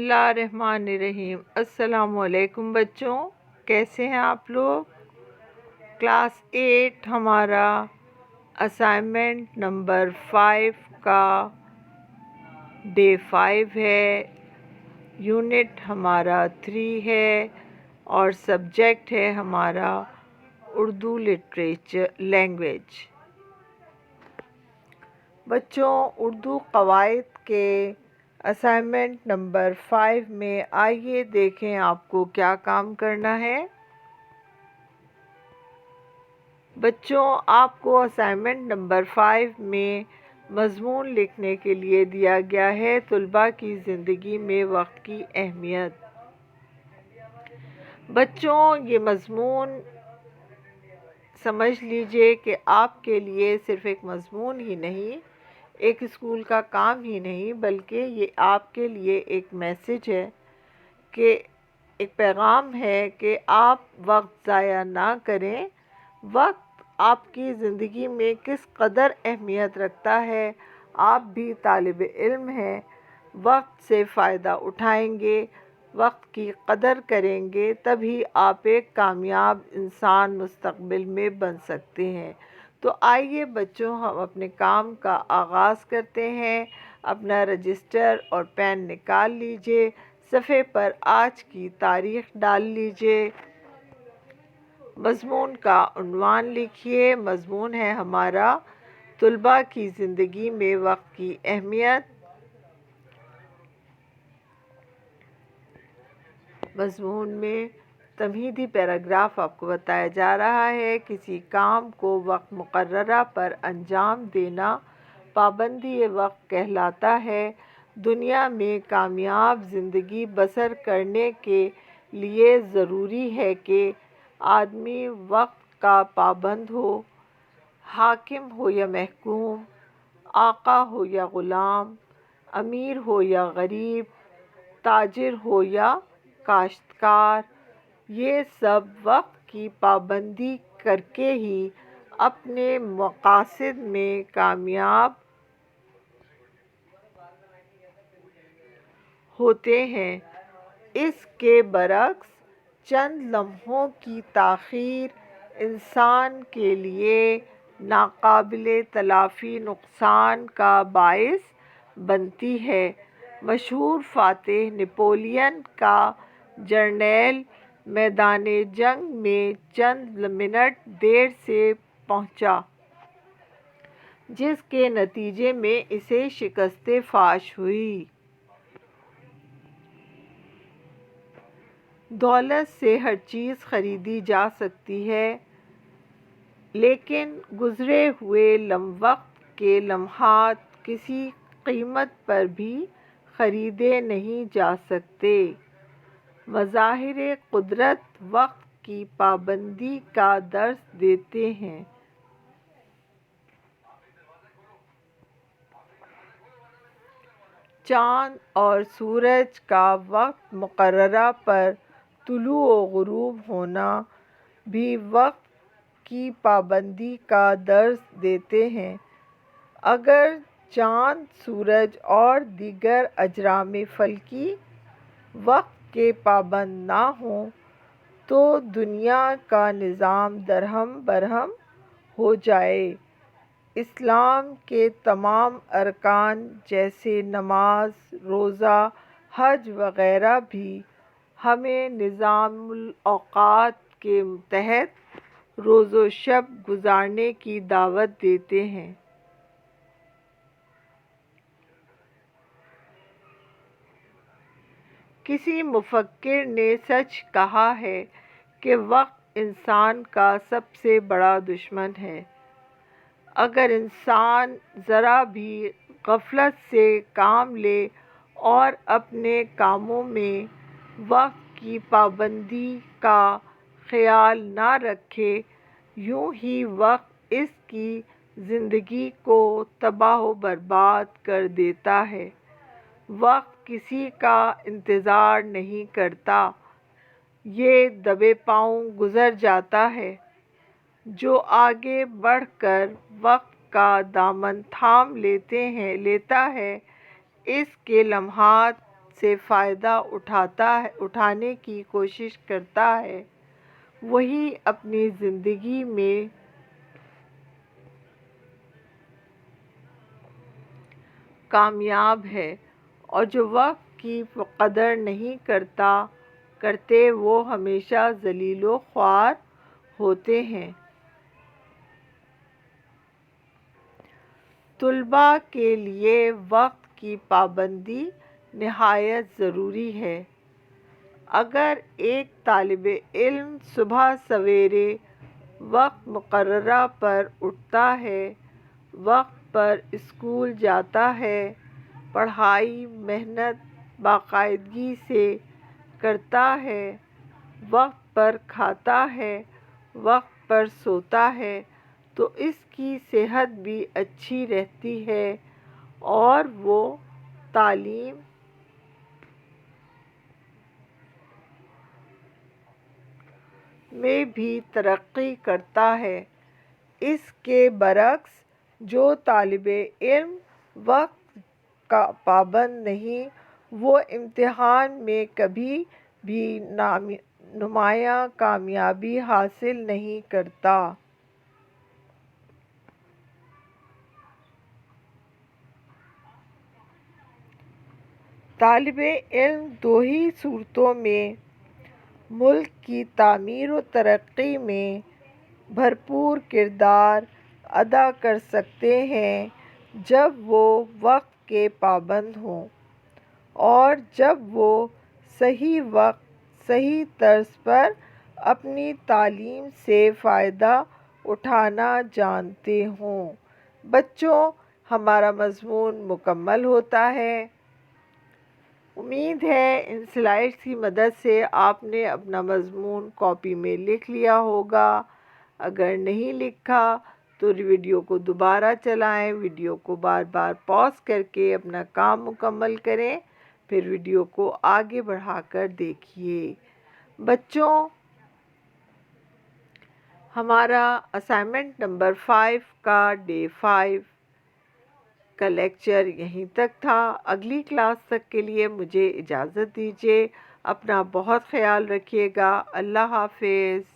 बिस्मिल्लाहिर्रहमानिर्रहीम। अस्सलाम वालेकुम बच्चों, कैसे हैं आप लोग। क्लास 8 हमारा असाइनमेंट नंबर 5 का डे 5 है। यूनिट हमारा 3 है और सब्जेक्ट है हमारा उर्दू लिटरेचर लैंग्वेज। बच्चों, उर्दू कवायद के असाइनमेंट नंबर 5 में आइए देखें आपको क्या काम करना है। बच्चों, आपको असाइनमेंट नंबर 5 में मज़मून लिखने के लिए दिया गया है तुलबा की ज़िंदगी में वक्त की अहमियत। बच्चों, ये मज़मून समझ लीजिए कि आपके लिए सिर्फ़ एक मज़मून ही नहीं, एक स्कूल का काम ही नहीं, बल्कि ये आपके लिए एक मैसेज है कि एक पैगाम है कि आप वक्त ज़ाया ना करें। वक्त आपकी ज़िंदगी में किस कदर अहमियत रखता है। आप भी तालिब इल्म हैं, वक्त से फ़ायदा उठाएंगे, वक्त की कदर करेंगे, तभी आप एक कामयाब इंसान मुस्तक़बिल में बन सकते हैं। तो आइए बच्चों, हम अपने काम का आगाज़ करते हैं। अपना रजिस्टर और पेन निकाल लीजिए, सफ़े पर आज की तारीख़ डाल लीजिए, मज़मून का उन्वान लिखिए। मज़मून है हमारा तुलबा की ज़िंदगी में वक्त की अहमियत। मज़मून में तमहीदी पैराग्राफ आपको बताया जा रहा है। किसी काम को वक्त मुकर्ररा पर अंजाम देना पाबंदी वक्त कहलाता है। दुनिया में कामयाब ज़िंदगी बसर करने के लिए ज़रूरी है कि आदमी वक्त का पाबंद हो, हाकिम हो या महकूम, आका हो या ग़ुलाम, अमीर हो या गरीब, ताजिर हो या काश्तकार। ये सब वक्त की पाबंदी करके ही अपने मक़ासिद में कामयाब होते हैं। इसके बरक्स चंद लम्हों की ताख़ीर इंसान के लिए नाकाबिले तलाफ़ी नुक़सान का बाइस बनती है। मशहूर फ़ातिह नेपोलियन का जर्नैल मैदान जंग में चंद मिनट देर से पहुंचा, जिसके नतीजे में इसे शिकस्त फाश हुई। दौलत से हर चीज़ ख़रीदी जा सकती है, लेकिन गुज़रे हुए वक्त के लम्हात किसी कीमत पर भी ख़रीदे नहीं जा सकते। मज़ाहिर कुदरत वक्त की पाबंदी का दर्स देते हैं। चाँद और सूरज का वक्त मुकर्ररा पर तुलू व ग़ुरूब होना भी वक्त की पाबंदी का दर्स देते हैं। अगर चाँद, सूरज और दीगर अजराम फ़ल्की वक्त के पाबंद ना हों तो दुनिया का निज़ाम दरहम बरहम हो जाए। इस्लाम के तमाम अरकान जैसे नमाज, रोज़ा, हज वग़ैरह भी हमें निज़ामुल औक़ात के तहत रोज़ो शब गुज़ारने की दावत देते हैं। किसी मुफ़क्किर ने सच कहा है कि वक्त इंसान का सबसे बड़ा दुश्मन है। अगर इंसान ज़रा भी गफलत से काम ले और अपने कामों में वक्त की पाबंदी का ख्याल ना रखे, यूं ही वक्त इसकी ज़िंदगी को तबाह व बर्बाद कर देता है। वक्त किसी का इंतज़ार नहीं करता, ये दबे पाँव गुज़र जाता है। जो आगे बढ़कर वक्त का दामन थाम लेता है, इसके लम्हात سے فائدہ اٹھانے کی کوشش کرتا ہے وہی اپنی زندگی میں کامیاب ہے، اور جو وقت کی قدر نہیں کرتے وہ ہمیشہ ذلیل و خوار ہوتے ہیں۔ طلباء کے لیے وقت کی پابندی نہایت ضروری ہے۔ اگر ایک طالب علم صبح سویرے وقت مقررہ پر اٹھتا ہے، وقت پر اسکول جاتا ہے، پڑھائی محنت باقاعدگی سے کرتا ہے، وقت پر کھاتا ہے، وقت پر سوتا ہے، تو اس کی صحت بھی اچھی رہتی ہے اور وہ تعلیم میں بھی ترقی کرتا ہے۔ اس کے برعکس جو طالب علم وقت کا پابند نہیں، وہ امتحان میں کبھی بھی نمایاں کامیابی حاصل نہیں کرتا۔ طالب علم دو ہی صورتوں میں ملک کی تعمیر و ترقی میں بھرپور کردار ادا کر سکتے ہیں، جب وہ وقت کے پابند ہوں اور جب وہ صحیح وقت صحیح طرز پر اپنی تعلیم سے فائدہ اٹھانا جانتے ہوں۔ بچوں، ہمارا مضمون مکمل ہوتا ہے۔ امید ہے ان سلائیڈز کی مدد سے آپ نے اپنا مضمون کاپی میں لکھ لیا ہوگا۔ اگر نہیں لکھا تو ویڈیو کو دوبارہ چلائیں، ویڈیو کو بار بار پاز کر کے اپنا کام مکمل کریں، پھر ویڈیو کو آگے بڑھا کر دیکھیے۔ بچوں، ہمارا اسائنمنٹ نمبر 5 کا ڈے 5 کا لیکچر یہیں تک تھا۔ اگلی کلاس تک کے لیے مجھے اجازت دیجیے۔ اپنا بہت خیال رکھیے گا۔ اللہ حافظ۔